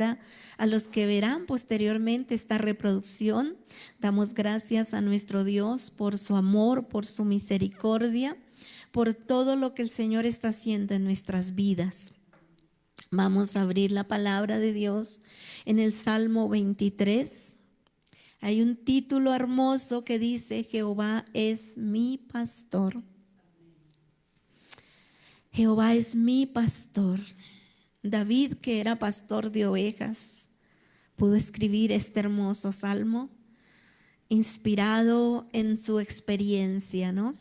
a los que verán posteriormente esta reproducción. Damos gracias a nuestro Dios por su amor, por su misericordia, por todo lo que el Señor está haciendo en nuestras vidas. Vamos a abrir la palabra de Dios en el Salmo 23. Hay un título hermoso que dice: Jehová es mi pastor. Jehová es mi pastor. David, que era pastor de ovejas, pudo escribir este hermoso salmo inspirado en su experiencia, ¿no?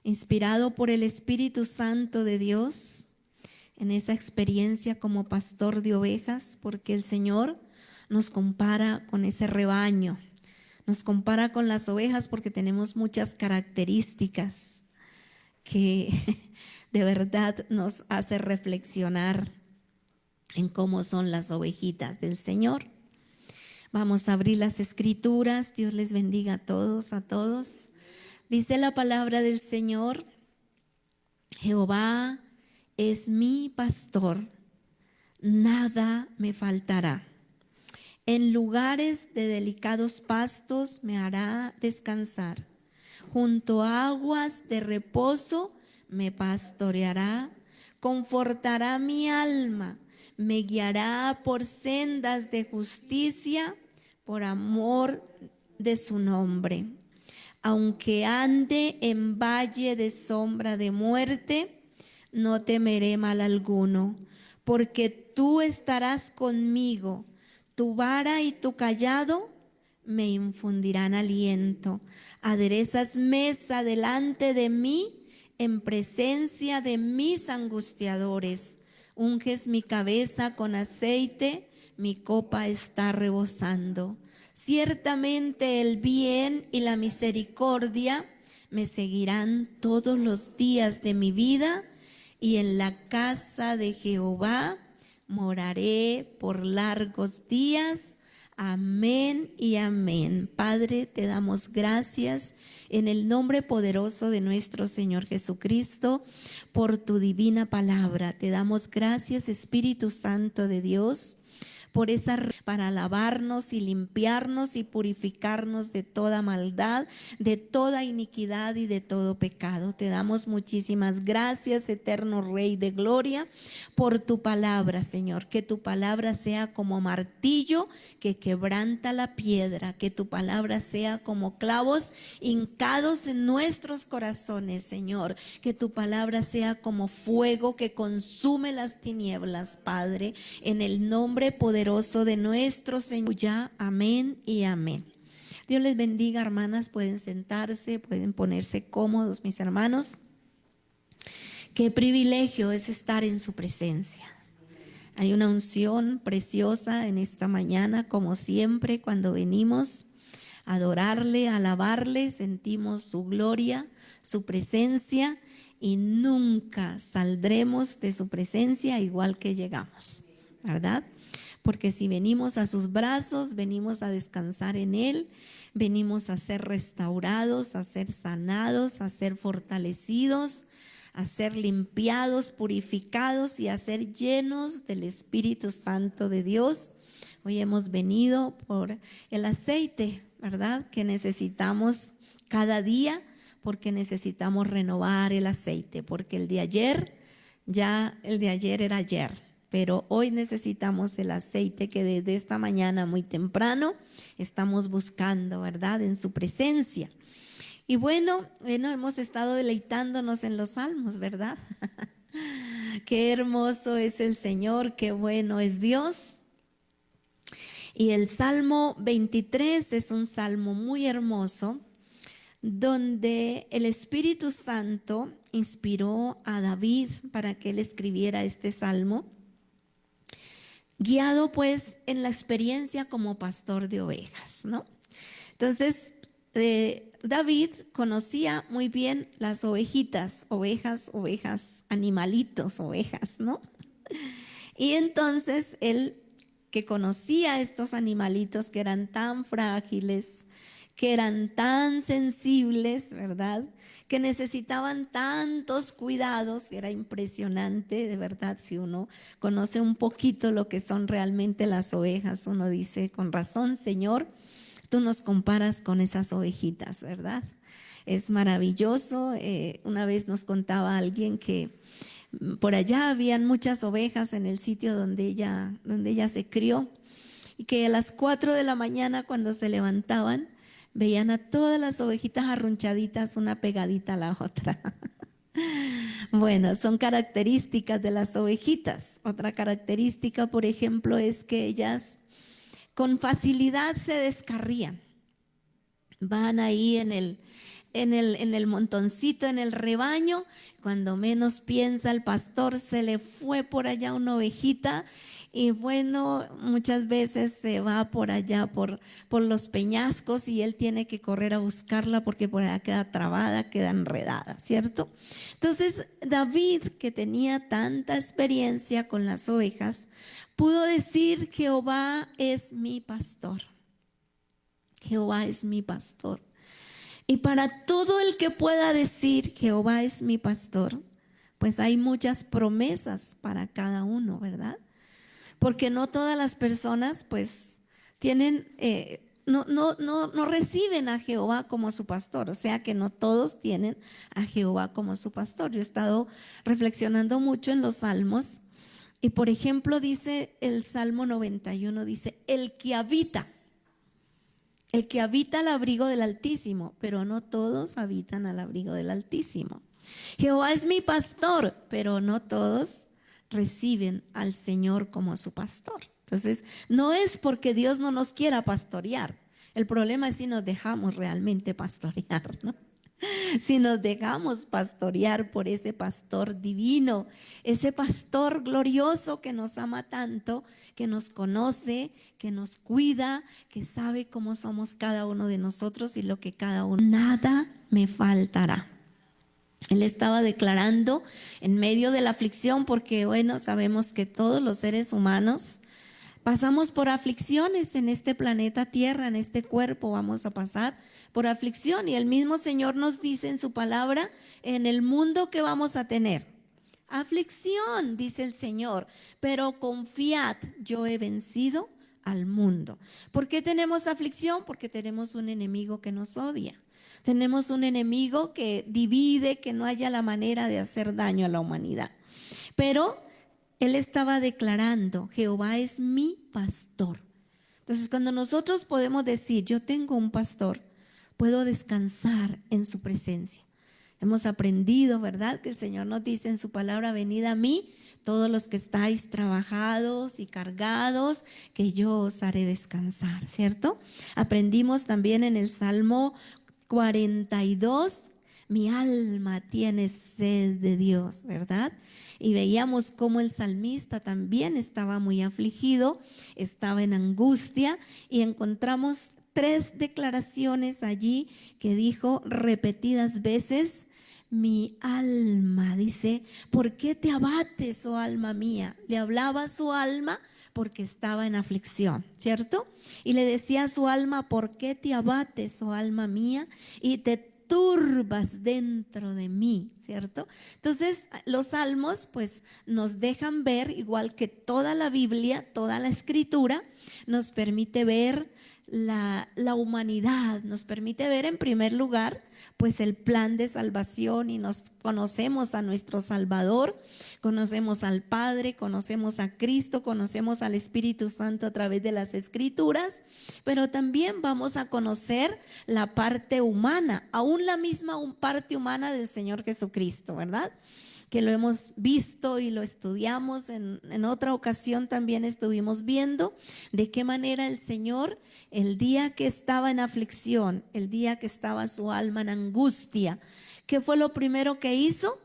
Inspirado por el Espíritu Santo de Dios, en esa experiencia como pastor de ovejas, porque el Señor nos compara con ese rebaño, nos compara con las ovejas porque tenemos muchas características que de verdad nos hace reflexionar en cómo son las ovejitas del Señor. Vamos a abrir las escrituras. Dios les bendiga a todos, a todos. Dice la palabra del Señor: Jehová es mi pastor, nada me faltará. En lugares de delicados pastos me hará descansar. Junto a aguas de reposo me pastoreará. Confortará mi alma. Me guiará por sendas de justicia, por amor de su nombre. Aunque ande en valle de sombra de muerte, no temeré mal alguno, porque tú estarás conmigo. Tu vara y tu cayado me infundirán aliento. Aderezas mesa delante de mí en presencia de mis angustiadores. Unges mi cabeza con aceite, mi copa está rebosando. Ciertamente el bien y la misericordia me seguirán todos los días de mi vida, y en la casa de Jehová moraré por largos días. Amén y amén. Padre, te damos gracias en el nombre poderoso de nuestro Señor Jesucristo por tu divina palabra. Te damos gracias, Espíritu Santo de Dios, por esa para lavarnos y limpiarnos y purificarnos de toda maldad, de toda iniquidad y de todo pecado. Te damos muchísimas gracias, eterno Rey de gloria, por tu palabra, Señor. Que tu palabra sea como martillo que quebranta la piedra, que tu palabra sea como clavos hincados en nuestros corazones, Señor. Que tu palabra sea como fuego que consume las tinieblas, Padre, en el nombre poderoso de nuestro Señor. Ya, amén y amén. Dios les bendiga, hermanas. Pueden sentarse, pueden ponerse cómodos, mis hermanos. Qué privilegio es estar en su presencia. Hay una unción preciosa en esta mañana, como siempre, cuando venimos a adorarle, a alabarle, sentimos su gloria, su presencia, y nunca saldremos de su presencia igual que llegamos, ¿verdad? Porque si venimos a sus brazos, venimos a descansar en Él, venimos a ser restaurados, a ser sanados, a ser fortalecidos, a ser limpiados, purificados y a ser llenos del Espíritu Santo de Dios. Hoy hemos venido por el aceite, ¿verdad?, que necesitamos cada día, porque necesitamos renovar el aceite, porque el de ayer era ayer. Pero hoy necesitamos el aceite que desde esta mañana muy temprano estamos buscando, ¿verdad?, en su presencia. Y bueno, hemos estado deleitándonos en los salmos, ¿verdad? Qué hermoso es el Señor, qué bueno es Dios. Y el Salmo 23 es un salmo muy hermoso, donde el Espíritu Santo inspiró a David para que él escribiera este salmo, guiado pues en la experiencia como pastor de ovejas, ¿no? Entonces, David conocía muy bien las ovejitas, ovejas, animalitos, ovejas, ¿no? Y entonces él, que conocía estos animalitos que eran tan frágiles, que eran tan sensibles, ¿verdad? Que necesitaban tantos cuidados. Era impresionante, de verdad, si uno conoce un poquito lo que son realmente las ovejas, uno dice, con razón, Señor, tú nos comparas con esas ovejitas, ¿verdad? Es maravilloso. Una vez nos contaba alguien que por allá habían muchas ovejas en el sitio donde ella se crió, y que a las 4 de la mañana, cuando se levantaban, veían a todas las ovejitas arrunchaditas, una pegadita a la otra. Bueno, son características de las ovejitas. Otra característica, por ejemplo, es que ellas con facilidad se descarrían. Van ahí en el montoncito, en el rebaño. Cuando menos piensa el pastor, se le fue por allá una ovejita, y bueno, muchas veces se va por allá por los peñascos, y él tiene que correr a buscarla porque por allá queda trabada, queda enredada, ¿cierto? Entonces David, que tenía tanta experiencia con las ovejas, pudo decir: Jehová es mi pastor. Jehová es mi pastor. Y para todo el que pueda decir Jehová es mi pastor, pues hay muchas promesas para cada uno, ¿verdad? Porque no todas las personas pues tienen, no reciben a Jehová como su pastor. O sea que no todos tienen a Jehová como su pastor. Yo he estado reflexionando mucho en los salmos, y por ejemplo dice el Salmo 91, dice: el que habita al abrigo del Altísimo, pero no todos habitan al abrigo del Altísimo. Jehová es mi pastor, pero no todos reciben al Señor como su pastor. Entonces, no es porque Dios no nos quiera pastorear. El problema es si nos dejamos realmente pastorear, ¿no? Si nos dejamos pastorear por ese pastor divino, ese pastor glorioso que nos ama tanto, que nos conoce, que nos cuida, que sabe cómo somos cada uno de nosotros y lo que cada uno. Nada me faltará. Él estaba declarando en medio de la aflicción, porque bueno, sabemos que todos los seres humanos pasamos por aflicciones en este planeta Tierra, en este cuerpo vamos a pasar por aflicción, y el mismo Señor nos dice en su palabra: en el mundo que vamos a tener aflicción, dice el Señor, pero confiad, yo he vencido al mundo. ¿Por qué tenemos aflicción? Porque tenemos un enemigo que nos odia. Tenemos un enemigo que divide, que no haya la manera de hacer daño a la humanidad. Pero él estaba declarando: Jehová es mi pastor. Entonces, cuando nosotros podemos decir: yo tengo un pastor, puedo descansar en su presencia. Hemos aprendido, ¿verdad?, que el Señor nos dice en su palabra: venid a mí, todos los que estáis trabajados y cargados, que yo os haré descansar, ¿cierto? Aprendimos también en el Salmo 42, mi alma tiene sed de Dios, ¿verdad? Y veíamos cómo el salmista también estaba muy afligido, estaba en angustia, y encontramos 3 declaraciones allí que dijo repetidas veces: mi alma, dice, ¿por qué te abates, oh alma mía? Le hablaba a su alma porque estaba en aflicción, ¿cierto? Y le decía a su alma: ¿por qué te abates, oh alma mía? Y te turbas dentro de mí, ¿cierto? Entonces, los salmos pues nos dejan ver, igual que toda la Biblia, toda la escritura, nos permite ver la humanidad, nos permite ver en primer lugar pues el plan de salvación, y nos conocemos a nuestro Salvador, conocemos al Padre, conocemos a Cristo, conocemos al Espíritu Santo a través de las Escrituras, pero también vamos a conocer la parte humana, aún la misma parte humana del Señor Jesucristo, ¿verdad? Que lo hemos visto y lo estudiamos en otra ocasión. También estuvimos viendo de qué manera el Señor, el día que estaba en aflicción, el día que estaba su alma en angustia, ¿qué fue lo primero que hizo?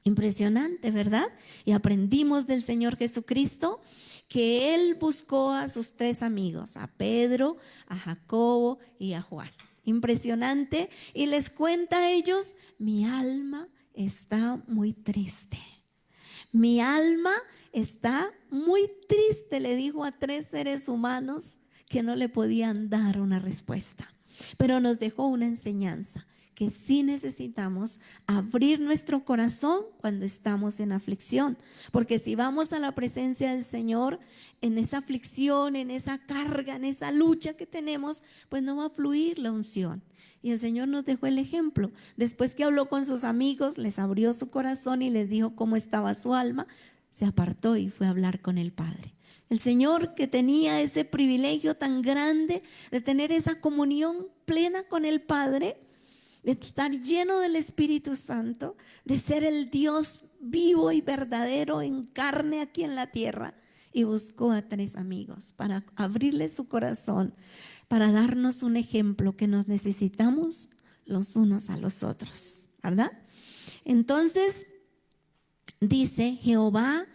Impresionante, ¿verdad? Y aprendimos del Señor Jesucristo que Él buscó a sus 3 amigos, a Pedro, a Jacobo y a Juan. Impresionante. Y les cuenta a ellos: mi alma está muy triste. Mi alma está muy triste, le dijo a 3 seres humanos que no le podían dar una respuesta. pero nos dejó una enseñanza que sí necesitamos abrir nuestro corazón cuando estamos en aflicción, porque si vamos a la presencia del Señor en esa aflicción, en esa carga, en esa lucha que tenemos, pues no va a fluir la unción. Y el Señor nos dejó el ejemplo. Después que habló con sus amigos, les abrió su corazón y les dijo cómo estaba su alma, se apartó y fue a hablar con el Padre. El Señor, que tenía ese privilegio tan grande de tener esa comunión plena con el Padre, de estar lleno del Espíritu Santo, de ser el Dios vivo y verdadero en carne aquí en la tierra, y buscó a 3 amigos para abrirle su corazón, para darnos un ejemplo que nos necesitamos los unos a los otros, ¿verdad? Entonces dice: Jehová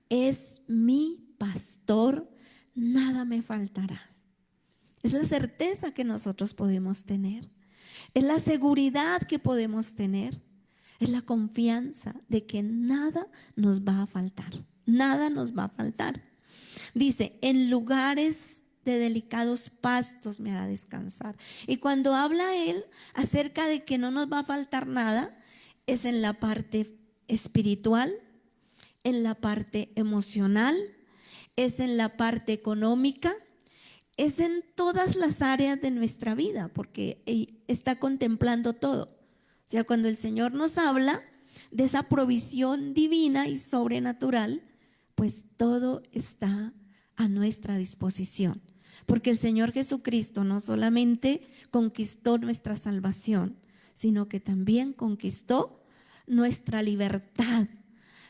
es mi pastor, nada me faltará. Es la certeza que nosotros podemos tener. Es la seguridad que podemos tener, es la confianza de que nada nos va a faltar, nada nos va a faltar. Dice: en lugares de delicados pastos me hará descansar. Y cuando habla él acerca de que no nos va a faltar nada, es en la parte espiritual, en la parte emocional, es en la parte económica, es en todas las áreas de nuestra vida, porque está contemplando todo. O sea, cuando el Señor nos habla de esa provisión divina y sobrenatural, pues todo está a nuestra disposición. Porque el Señor Jesucristo no solamente conquistó nuestra salvación, sino que también conquistó nuestra libertad,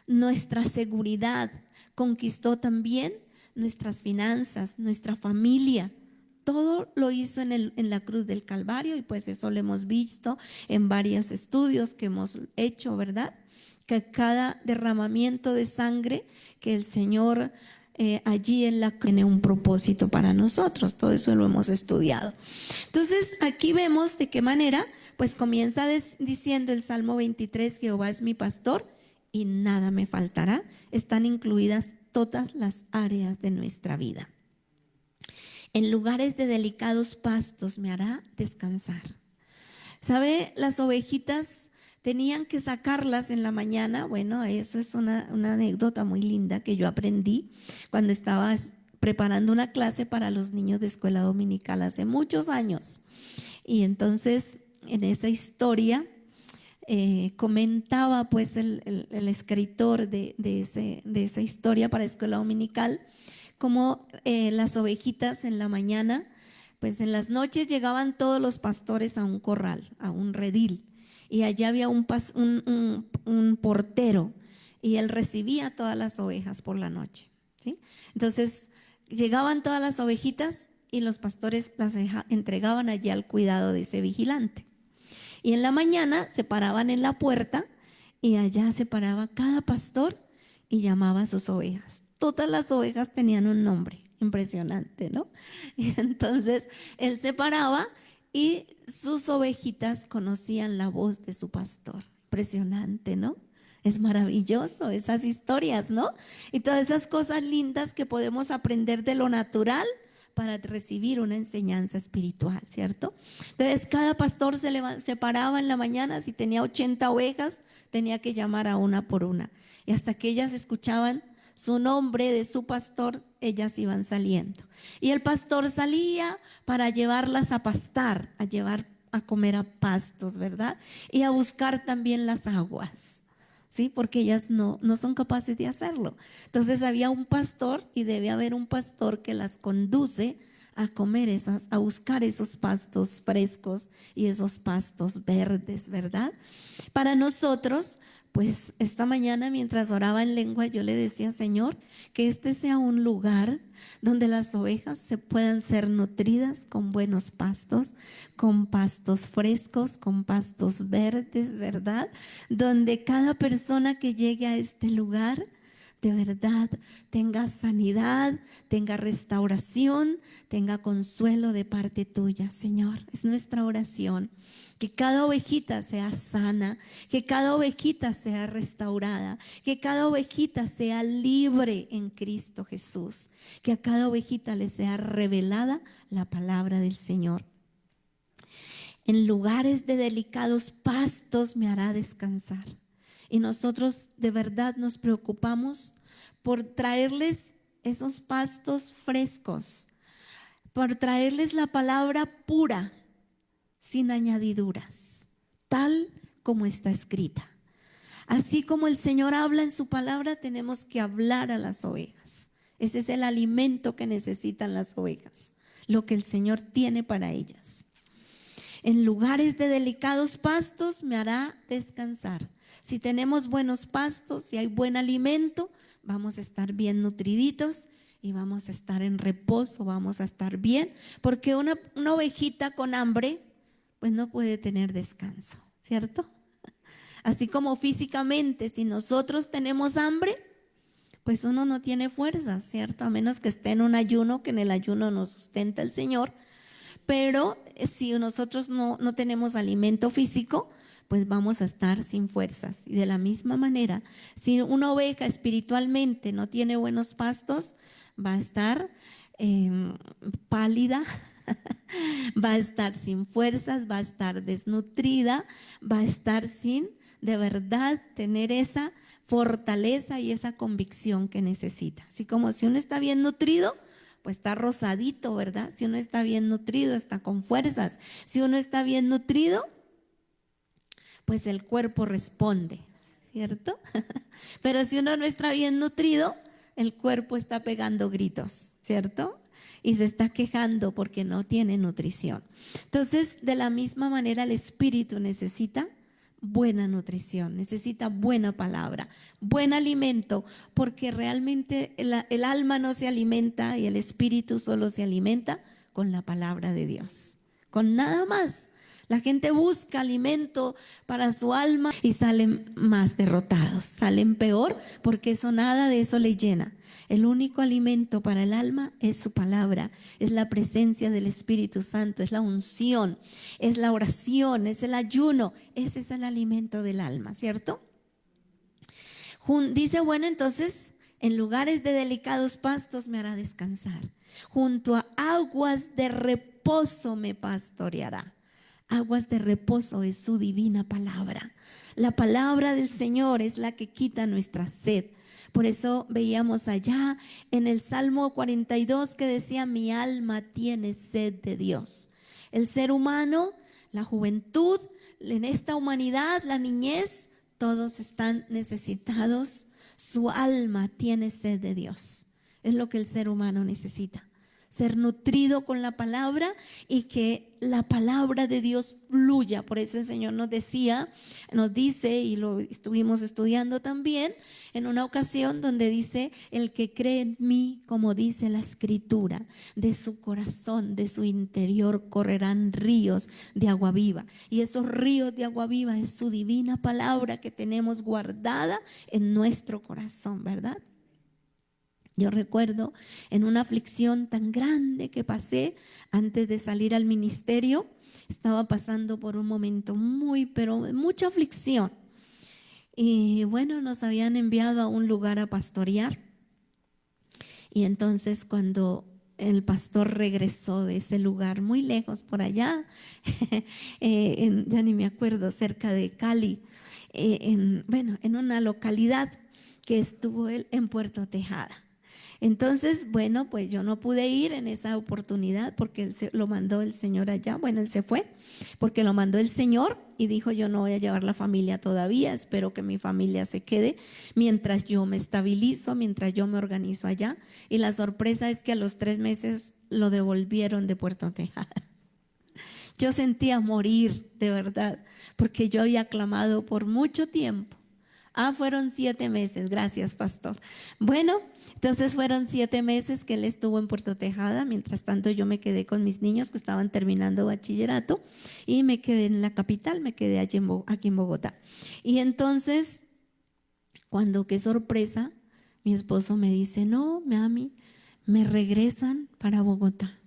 nuestra seguridad, conquistó también nuestras finanzas, nuestra familia. Todo lo hizo en la cruz del Calvario, y pues eso lo hemos visto en varios estudios que hemos hecho, ¿verdad? Que cada derramamiento de sangre que el Señor allí en la cruz tiene un propósito para nosotros. Todo eso lo hemos estudiado. Entonces aquí vemos de qué manera pues comienza diciendo el Salmo 23: Jehová es mi pastor y nada me faltará. Están incluidas todas las áreas de nuestra vida. En lugares de delicados pastos me hará descansar. ¿Sabe? Las ovejitas tenían que sacarlas en la mañana. Bueno, eso es una anécdota muy linda que yo aprendí cuando estaba preparando una clase para los niños de escuela dominical hace muchos años. Y entonces en esa historia comentaba pues el escritor de esa historia para escuela dominical, como las ovejitas en la mañana, pues en las noches llegaban todos los pastores a un corral, a un redil, y allá había un portero, y él recibía todas las ovejas por la noche, ¿sí? Entonces llegaban todas las ovejitas y los pastores las entregaban allí al cuidado de ese vigilante. Y en la mañana se paraban en la puerta y allá se paraba cada pastor y llamaba a sus ovejas. Todas las ovejas tenían un nombre, impresionante, ¿no? Y entonces él se paraba y sus ovejitas conocían la voz de su pastor. Impresionante, ¿no? Es maravilloso esas historias, ¿no? Y todas esas cosas lindas que podemos aprender de lo natural para recibir una enseñanza espiritual, ¿cierto? Entonces cada pastor se paraba en la mañana, si tenía 80 ovejas, tenía que llamar a una por una. Y hasta que ellas escuchaban su nombre de su pastor, ellas iban saliendo. Y el pastor salía para llevarlas a pastar, a llevar a comer a pastos, ¿verdad? Y a buscar también las aguas, ¿sí? Porque ellas no son capaces de hacerlo. Entonces había un pastor, y debe haber un pastor que las conduce a comer a buscar esos pastos frescos y esos pastos verdes, ¿verdad? Para nosotros, pues esta mañana mientras oraba en lengua, yo le decía: Señor, que este sea un lugar donde las ovejas se puedan ser nutridas con buenos pastos, con pastos frescos, con pastos verdes, ¿verdad? Donde cada persona que llegue a este lugar de verdad tenga sanidad, tenga restauración, tenga consuelo de parte tuya, Señor. Es nuestra oración. Que cada ovejita sea sana, que cada ovejita sea restaurada, que cada ovejita sea libre en Cristo Jesús, que a cada ovejita le sea revelada la palabra del Señor. En lugares de delicados pastos me hará descansar. Y nosotros de verdad nos preocupamos por traerles esos pastos frescos, por traerles la palabra pura, sin añadiduras, tal como está escrita. Así como el Señor habla en su palabra, tenemos que hablar a las ovejas. Ese es el alimento que necesitan las ovejas, lo que el Señor tiene para ellas. En lugares de delicados pastos me hará descansar. Si tenemos buenos pastos, si hay buen alimento, vamos a estar bien nutriditos y vamos a estar en reposo, vamos a estar bien, porque una ovejita con hambre, pues no puede tener descanso, ¿cierto? Así como físicamente, si nosotros tenemos hambre, pues uno no tiene fuerza, ¿cierto? A menos que esté en un ayuno, que en el ayuno nos sustenta el Señor. Pero si nosotros no tenemos alimento físico, pues vamos a estar sin fuerzas. Y de la misma manera, si una oveja espiritualmente no tiene buenos pastos, va a estar pálida, va a estar sin fuerzas, va a estar desnutrida, va a estar sin de verdad tener esa fortaleza y esa convicción que necesita. Así como si uno está bien nutrido, pues está rosadito, ¿verdad? Si uno está bien nutrido, está con fuerzas. Si uno está bien nutrido, pues el cuerpo responde, ¿cierto? Pero si uno no está bien nutrido, el cuerpo está pegando gritos, ¿cierto? Y se está quejando porque no tiene nutrición. Entonces, de la misma manera, el espíritu necesita buena nutrición, necesita buena palabra, buen alimento, porque realmente el alma no se alimenta y el espíritu solo se alimenta con la palabra de Dios, con nada más. La gente busca alimento para su alma y salen más derrotados, salen peor, porque eso nada de eso le llena. El único alimento para el alma es su palabra, es la presencia del Espíritu Santo, es la unción, es la oración, es el ayuno. Ese es el alimento del alma, ¿cierto? Dice, bueno, entonces, en lugares de delicados pastos me hará descansar. Junto a aguas de reposo me pastoreará. Aguas de reposo es su divina palabra. La palabra del Señor es la que quita nuestra sed. Por eso veíamos allá en el Salmo 42 que decía: mi alma tiene sed de Dios. El ser humano, la juventud, en esta humanidad, la niñez, todos están necesitados. Su alma tiene sed de Dios. Es lo que el ser humano necesita. Ser nutrido con la palabra y que la palabra de Dios fluya. Por eso el Señor nos dice, y lo estuvimos estudiando también en una ocasión, donde dice: el que cree en mí, como dice la Escritura, de su corazón, de su interior correrán ríos de agua viva. Y esos ríos de agua viva es su divina palabra que tenemos guardada en nuestro corazón, ¿verdad? Yo recuerdo en una aflicción tan grande que pasé antes de salir al ministerio, estaba pasando por un momento pero mucha aflicción. Y bueno, nos habían enviado a un lugar a pastorear. Y entonces cuando el pastor regresó de ese lugar muy lejos por allá, ya ni me acuerdo, cerca de Cali, en una localidad que estuvo él en Puerto Tejada. Entonces, bueno, pues yo no pude ir en esa oportunidad porque él lo mandó el Señor allá. Bueno, él se fue porque lo mandó el Señor y dijo: yo no voy a llevar la familia todavía, espero que mi familia se quede mientras yo me estabilizo, mientras yo me organizo allá. Y la sorpresa es que a los 3 meses lo devolvieron de Puerto Tejada. Yo sentía morir, de verdad, porque yo había clamado por mucho tiempo. Fueron 7 meses, gracias, pastor. Bueno, entonces fueron 7 meses que él estuvo en Puerto Tejada. Mientras tanto yo me quedé con mis niños que estaban terminando bachillerato y me quedé en la capital, me quedé aquí en Bogotá. Y entonces, qué sorpresa, mi esposo me dice: no, mami, me regresan para Bogotá.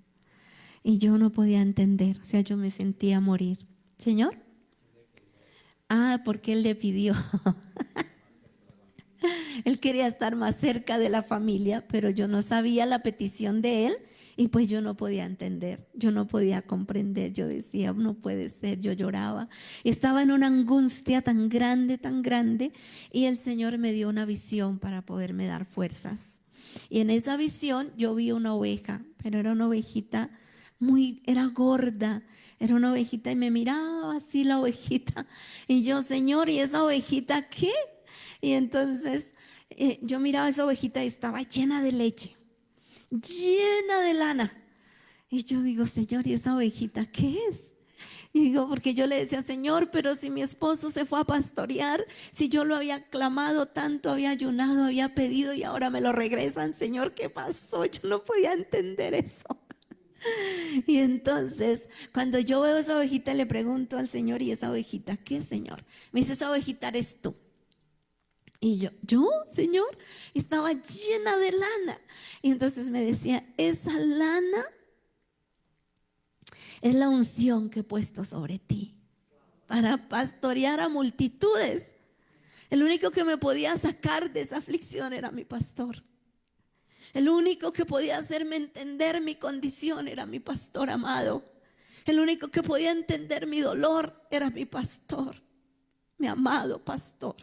Y yo no podía entender, o sea, yo me sentía morir. ¿Señor? Porque él le pidió. Él quería estar más cerca de la familia, pero yo no sabía la petición de él Y pues yo no podía entender, yo no podía comprender, yo decía, no puede ser, yo lloraba. Estaba en una angustia tan grande, y el Señor me dio una visión para poderme dar fuerzas. Y en esa visión yo vi una oveja, pero era una ovejita era gorda, era una ovejita y me miraba así la ovejita. Y yo, Señor, ¿y esa ovejita qué? Y entonces yo miraba esa ovejita y estaba llena de leche, llena de lana. Y yo digo, Señor, ¿y esa ovejita qué es? Y digo, porque yo le decía, Señor, pero si mi esposo se fue a pastorear, si yo lo había clamado tanto, había ayunado, había pedido y ahora me lo regresan, Señor, ¿qué pasó? Yo no podía entender eso. Y entonces, cuando yo veo esa ovejita, le pregunto al Señor, ¿y esa ovejita qué, Señor? Me dice, esa ovejita eres tú. Y yo, Señor, estaba llena de lana. Y entonces me decía, esa lana es la unción que he puesto sobre ti para pastorear a multitudes. El único que me podía sacar de esa aflicción era mi pastor. El único que podía hacerme entender mi condición era mi pastor amado. El único que podía entender mi dolor era mi pastor, mi amado pastor.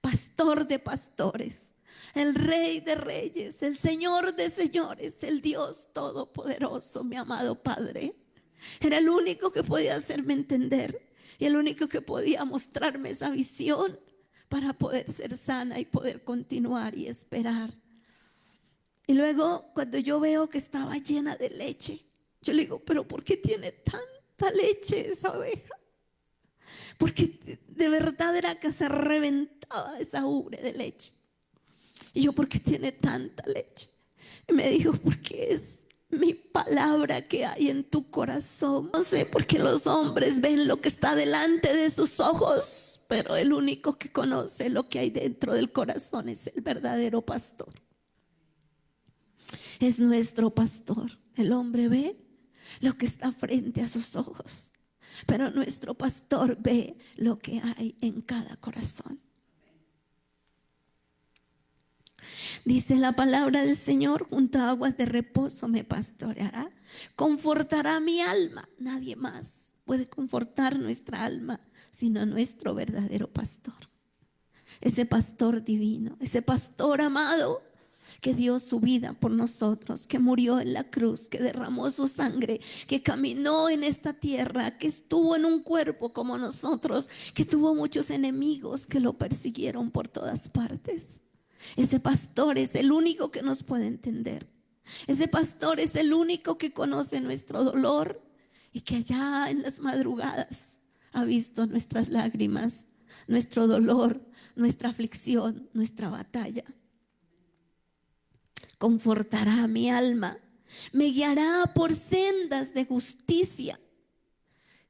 Pastor de pastores, el Rey de reyes, el Señor de señores, el Dios todopoderoso, mi amado Padre. Era el único que podía hacerme entender y el único que podía mostrarme esa visión para poder ser sana y poder continuar y esperar. Y luego, cuando yo veo que estaba llena de leche, yo le digo, pero ¿por qué tiene tanta leche esa oveja? Porque de verdad era que se reventaba esa ubre de leche. Y yo, ¿por qué tiene tanta leche? Y me dijo, porque es mi palabra que hay en tu corazón. No sé, porque los hombres ven lo que está delante de sus ojos, pero el único que conoce lo que hay dentro del corazón es el verdadero pastor. Es nuestro pastor. El hombre ve lo que está frente a sus ojos, pero nuestro pastor ve lo que hay en cada corazón. Dice la palabra del Señor, junto a aguas de reposo me pastoreará, confortará mi alma. Nadie más puede confortar nuestra alma sino nuestro verdadero pastor. Ese pastor divino, ese pastor amado que dio su vida por nosotros, que murió en la cruz, que derramó su sangre, que caminó en esta tierra, que estuvo en un cuerpo como nosotros, que tuvo muchos enemigos que lo persiguieron por todas partes. Ese pastor es el único que nos puede entender. Ese pastor es el único que conoce nuestro dolor y que allá en las madrugadas ha visto nuestras lágrimas, nuestro dolor, nuestra aflicción, nuestra batalla. Confortará mi alma, me guiará por sendas de justicia.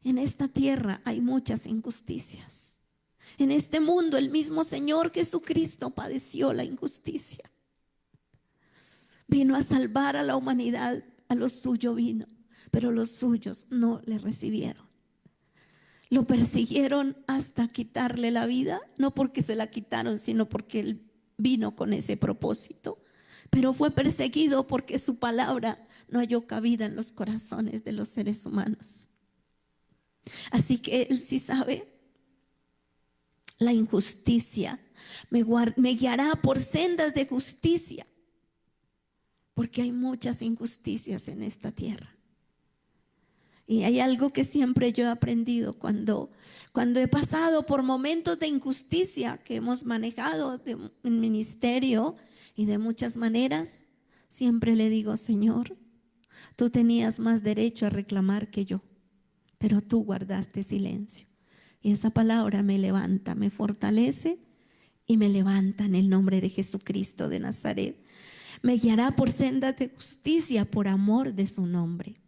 En esta tierra hay muchas injusticias. En este mundo el mismo Señor Jesucristo padeció la injusticia. Vino a salvar a la humanidad, a lo suyo vino, pero los suyos no le recibieron. Lo persiguieron hasta quitarle la vida, no porque se la quitaron, sino porque él vino con ese propósito. Pero fue perseguido porque su palabra no halló cabida en los corazones de los seres humanos. Así que él sí sabe la injusticia. Me guiará por sendas de justicia, porque hay muchas injusticias en esta tierra. Y hay algo que siempre yo he aprendido cuando he pasado por momentos de injusticia que hemos manejado en ministerio y de muchas maneras. Siempre le digo, Señor, tú tenías más derecho a reclamar que yo, pero tú guardaste silencio. Y esa palabra me levanta, me fortalece y me levanta en el nombre de Jesucristo de Nazaret. Me guiará por sendas de justicia por amor de su nombre.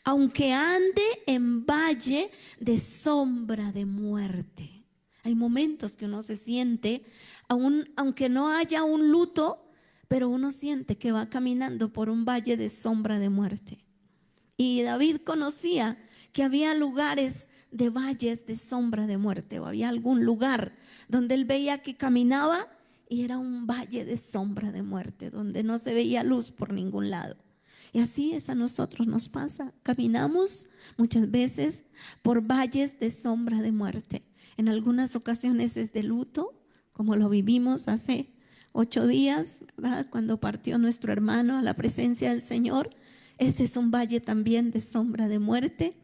Aunque ande en valle de sombra de muerte. Hay momentos que uno se siente, aunque no haya un luto, pero uno siente que va caminando por un valle de sombra de muerte. Y David conocía que había lugares de valles de sombra de muerte, o había algún lugar donde él veía que caminaba y era un valle de sombra de muerte, donde no se veía luz por ningún lado. Y así es a nosotros nos pasa. Caminamos muchas veces por valles de sombra de muerte. En algunas ocasiones es de luto, como lo vivimos hace 8 días, ¿verdad? Cuando partió nuestro hermano a la presencia del Señor. Ese es un valle también de sombra de muerte.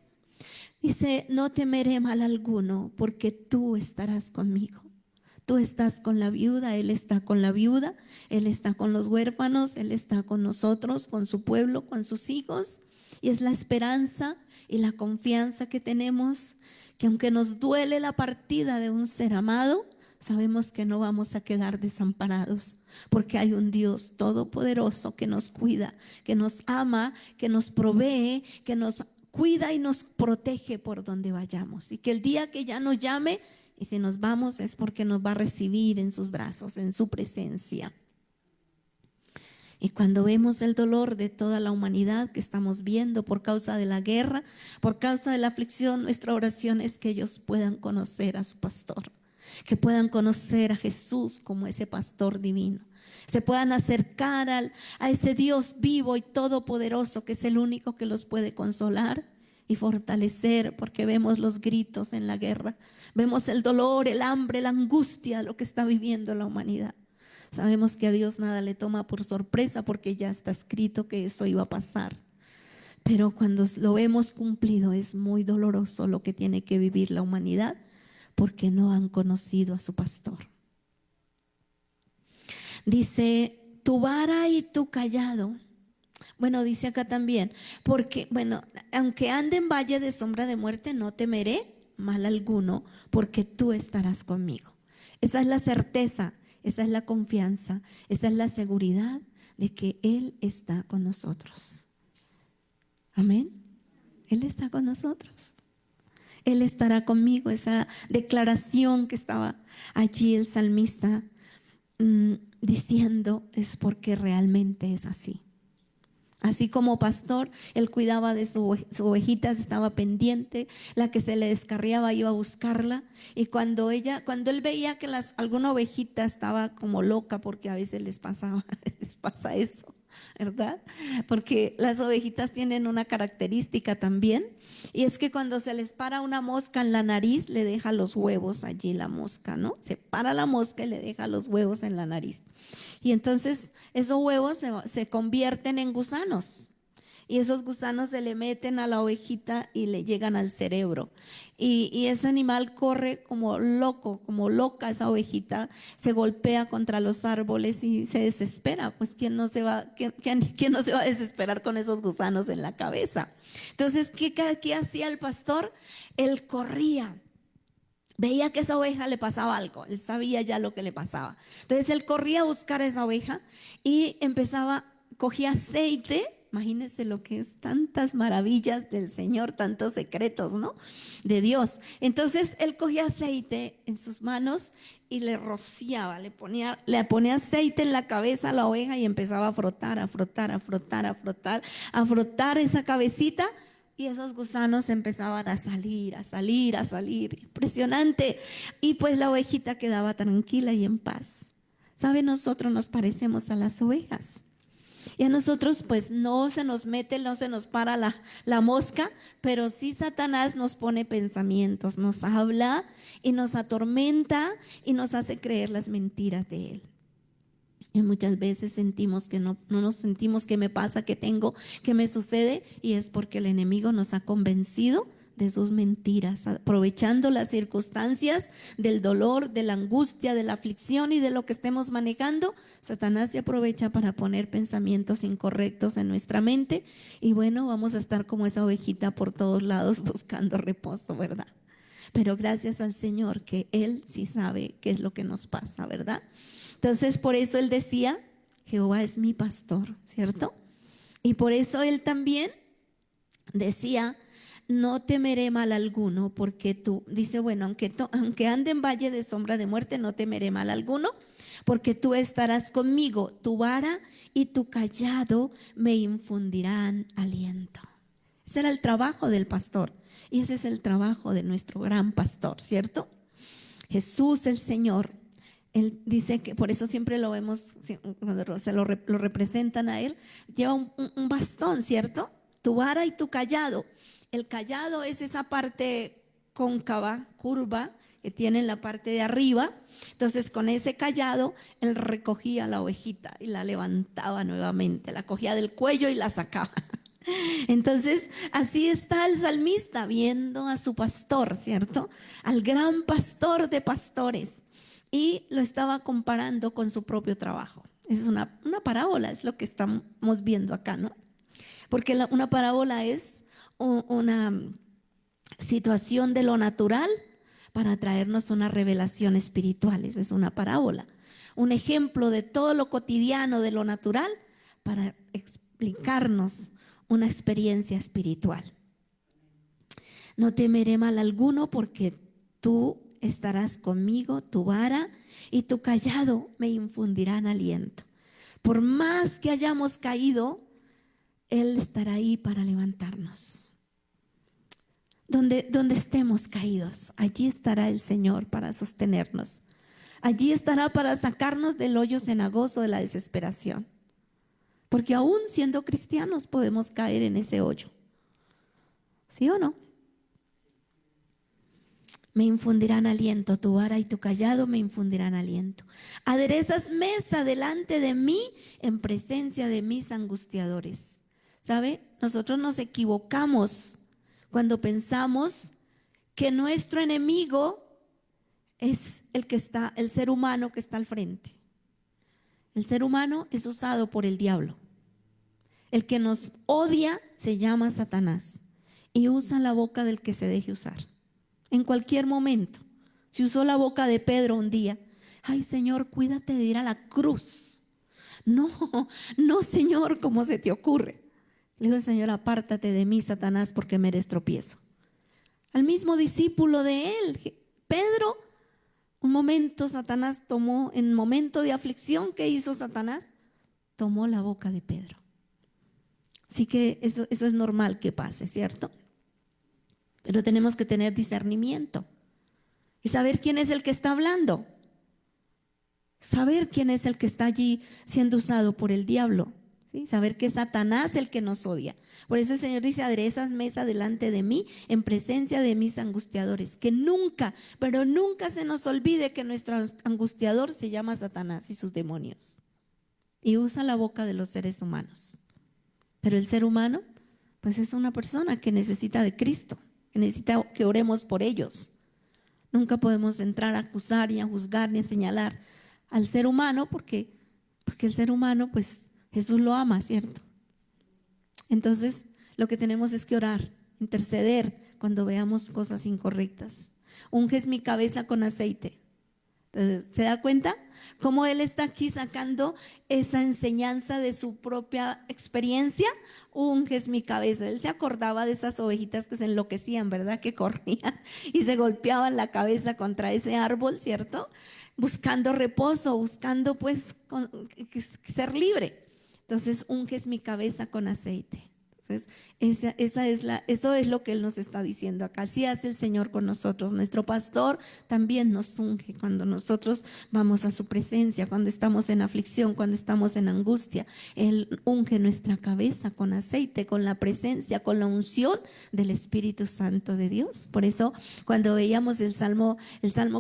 Dice, no temeré mal alguno, porque tú estarás conmigo. Tú estás con la viuda, Él está con la viuda, Él está con los huérfanos, Él está con nosotros, con su pueblo, con sus hijos. Y es la esperanza y la confianza que tenemos, que aunque nos duele la partida de un ser amado, sabemos que no vamos a quedar desamparados, porque hay un Dios todopoderoso que nos cuida, que nos ama, que nos provee, que nos cuida y nos protege por donde vayamos. Y que el día que ya nos llame, y si nos vamos es porque nos va a recibir en sus brazos, en su presencia. Y cuando vemos el dolor de toda la humanidad que estamos viendo por causa de la guerra, por causa de la aflicción, nuestra oración es que ellos puedan conocer a su pastor, que puedan conocer a Jesús como ese pastor divino, se puedan acercar a ese Dios vivo y todopoderoso, que es el único que los puede consolar y fortalecer, porque vemos los gritos en la guerra, vemos el dolor, el hambre, la angustia, lo que está viviendo la humanidad. Sabemos que a Dios nada le toma por sorpresa, porque ya está escrito que eso iba a pasar. Pero cuando lo hemos cumplido es muy doloroso lo que tiene que vivir la humanidad, porque no han conocido a su pastor. Dice, tu vara y tu cayado. Bueno, dice acá también, porque, bueno, aunque ande en valle de sombra de muerte, no temeré mal alguno, porque tú estarás conmigo. Esa es la certeza, esa es la confianza, esa es la seguridad de que Él está con nosotros. Amén. Él está con nosotros. Él estará conmigo. Esa declaración que estaba allí el salmista diciendo es porque realmente es así. Así como pastor, él cuidaba de su ovejita, estaba pendiente, la que se le descarriaba iba a buscarla. Y cuando él veía que alguna ovejita estaba como loca, porque a veces les pasa eso, ¿verdad? Porque las ovejitas tienen una característica también, y es que cuando se les para una mosca en la nariz, le deja los huevos allí la mosca, ¿no? Se para la mosca y le deja los huevos en la nariz. Y entonces esos huevos se convierten en gusanos. Y esos gusanos se le meten a la ovejita y le llegan al cerebro. Y ese animal corre como loco, como loca esa ovejita, se golpea contra los árboles y se desespera. Pues ¿quién no se va a desesperar con esos gusanos en la cabeza? Entonces, ¿qué hacía el pastor? Él corría. Veía que a esa oveja le pasaba algo, él sabía ya lo que le pasaba. Entonces él corría a buscar a esa oveja y cogía aceite. Imagínense lo que es tantas maravillas del Señor, tantos secretos, ¿no? De Dios. Entonces él cogía aceite en sus manos y le rociaba, le ponía aceite en la cabeza a la oveja y empezaba a frotar, a frotar, a frotar, a frotar, a frotar esa cabecita. Y esos gusanos empezaban a salir, a salir, a salir. Impresionante. Y pues la ovejita quedaba tranquila y en paz. ¿Sabe? Nosotros nos parecemos a las ovejas. Y a nosotros pues no se nos mete, no se nos para la mosca, pero sí Satanás nos pone pensamientos, nos habla y nos atormenta y nos hace creer las mentiras de él. Y muchas veces sentimos que no nos sentimos que me pasa, que tengo, que me sucede, y es porque el enemigo nos ha convencido de sus mentiras, aprovechando las circunstancias del dolor, de la angustia, de la aflicción y de lo que estemos manejando. Satanás se aprovecha para poner pensamientos incorrectos en nuestra mente y bueno, vamos a estar como esa ovejita por todos lados buscando reposo, ¿verdad? Pero gracias al Señor que Él sí sabe qué es lo que nos pasa, ¿verdad? Entonces por eso Él decía, Jehová es mi pastor, ¿cierto? Y por eso Él también decía, no temeré mal alguno, porque tú, dice, bueno, aunque ande en valle de sombra de muerte, no temeré mal alguno, porque tú estarás conmigo, tu vara y tu cayado me infundirán aliento. Ese era el trabajo del pastor y ese es el trabajo de nuestro gran pastor, ¿cierto? Jesús el Señor Él dice que por eso siempre lo vemos, cuando lo representan a él, lleva un bastón, ¿cierto? Tu vara y tu callado. El callado es esa parte cóncava, curva, que tiene en la parte de arriba. Entonces con ese callado él recogía la ovejita y la levantaba nuevamente, la cogía del cuello y la sacaba. Entonces así está el salmista viendo a su pastor, ¿cierto? Al gran pastor de pastores, y lo estaba comparando con su propio trabajo. Es una parábola, es lo que estamos viendo acá, ¿no? Porque una parábola es una situación de lo natural para traernos una revelación espiritual. Eso es una parábola, un ejemplo de todo lo cotidiano de lo natural para explicarnos una experiencia espiritual. No temeré mal alguno, porque tú estarás conmigo, tu vara y tu callado me infundirán aliento. Por más que hayamos caído, Él estará ahí para levantarnos. Donde estemos caídos, allí estará el Señor para sostenernos. Allí estará para sacarnos del hoyo cenagoso de la desesperación. Porque aún siendo cristianos podemos caer en ese hoyo. ¿Sí o no? Me infundirán aliento, tu vara y tu callado me infundirán aliento. Aderezas mesa delante de mí en presencia de mis angustiadores. ¿Sabe? Nosotros nos equivocamos cuando pensamos que nuestro enemigo es el ser humano que está al frente. El ser humano es usado por el diablo. El que nos odia se llama Satanás y usa la boca del que se deje usar. En cualquier momento. Si usó la boca de Pedro un día, ay Señor, cuídate de ir a la cruz. No, no Señor, ¿cómo se te ocurre? Le dijo el Señor, apártate de mí, Satanás, porque me eres tropiezo. Al mismo discípulo de él, Pedro, un momento Satanás tomó, en momento de aflicción, ¿qué hizo Satanás? Tomó la boca de Pedro. Así que eso es normal que pase, ¿cierto? Pero tenemos que tener discernimiento y saber quién es el que está hablando. Saber quién es el que está allí siendo usado por el diablo. ¿Sí? Saber que es Satanás el que nos odia. Por eso el Señor dice, aderezas mesa delante de mí en presencia de mis angustiadores. Que nunca, pero nunca se nos olvide que nuestro angustiador se llama Satanás y sus demonios. Y usa la boca de los seres humanos. Pero el ser humano, pues es una persona que necesita de Cristo, que necesita que oremos por ellos. Nunca podemos entrar a acusar y a juzgar ni a señalar al ser humano porque el ser humano, pues Jesús lo ama, ¿cierto? Entonces, lo que tenemos es que orar, interceder cuando veamos cosas incorrectas. Unges mi cabeza con aceite. Entonces, ¿se da cuenta? Cómo él está aquí sacando esa enseñanza de su propia experiencia. Unges mi cabeza. Él se acordaba de esas ovejitas que se enloquecían, ¿verdad? Que corrían y se golpeaban la cabeza contra ese árbol, ¿cierto? Buscando reposo, buscando pues ser libre. Entonces, unges mi cabeza con aceite. Entonces, eso es lo que Él nos está diciendo acá. Así hace el Señor con nosotros. Nuestro pastor también nos unge cuando nosotros vamos a su presencia, cuando estamos en aflicción, cuando estamos en angustia. Él unge nuestra cabeza con aceite, con la presencia, con la unción del Espíritu Santo de Dios. Por eso, cuando veíamos el Salmo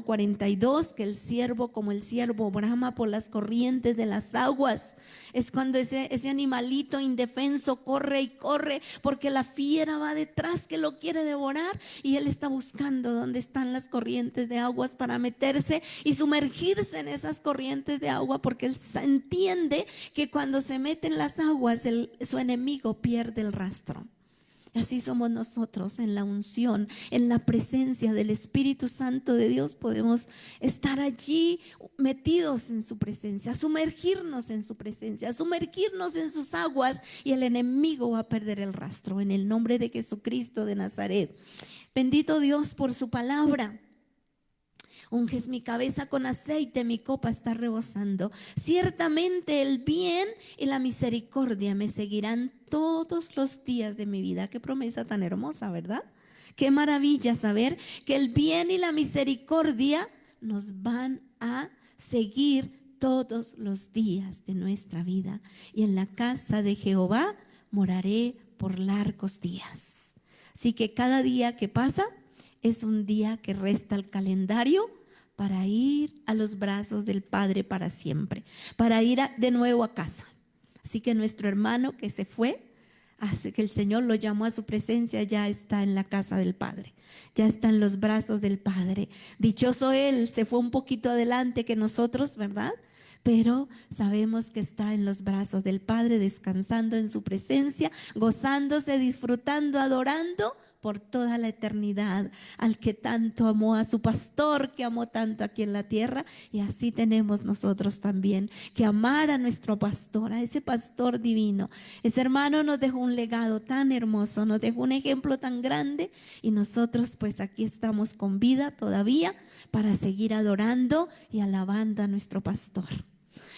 42, que el siervo como el siervo brama por las corrientes de las aguas, es cuando ese animalito indefenso corre y corre porque la fiera va detrás que lo quiere devorar, y él está buscando dónde están las corrientes de aguas para meterse y sumergirse en esas corrientes de agua, porque él entiende que cuando se mete en las aguas su enemigo pierde el rastro. Así somos nosotros en la unción, en la presencia del Espíritu Santo de Dios. Podemos estar allí metidos en su presencia, sumergirnos en su presencia, sumergirnos en sus aguas, y el enemigo va a perder el rastro en el nombre de Jesucristo de Nazaret. Bendito Dios por su palabra. Unges mi cabeza con aceite, mi copa está rebosando. Ciertamente el bien y la misericordia me seguirán todos los días de mi vida. Qué promesa tan hermosa, ¿verdad? Qué maravilla saber que el bien y la misericordia nos van a seguir todos los días de nuestra vida. Y en la casa de Jehová moraré por largos días. Así que cada día que pasa es un día que resta al calendario para ir a los brazos del Padre para siempre, para ir de nuevo a casa. Así que nuestro hermano que se fue, hace que el Señor lo llamó a su presencia, ya está en la casa del Padre, ya está en los brazos del Padre. Dichoso él, se fue un poquito adelante que nosotros, ¿verdad? Pero sabemos que está en los brazos del Padre, descansando en su presencia, gozándose, disfrutando, adorando por toda la eternidad al que tanto amó, a su pastor que amó tanto aquí en la tierra. Y así tenemos nosotros también que amar a nuestro pastor, a ese pastor divino. Ese hermano nos dejó un legado tan hermoso, nos dejó un ejemplo tan grande, y nosotros pues aquí estamos con vida todavía para seguir adorando y alabando a nuestro pastor.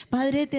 Padre, te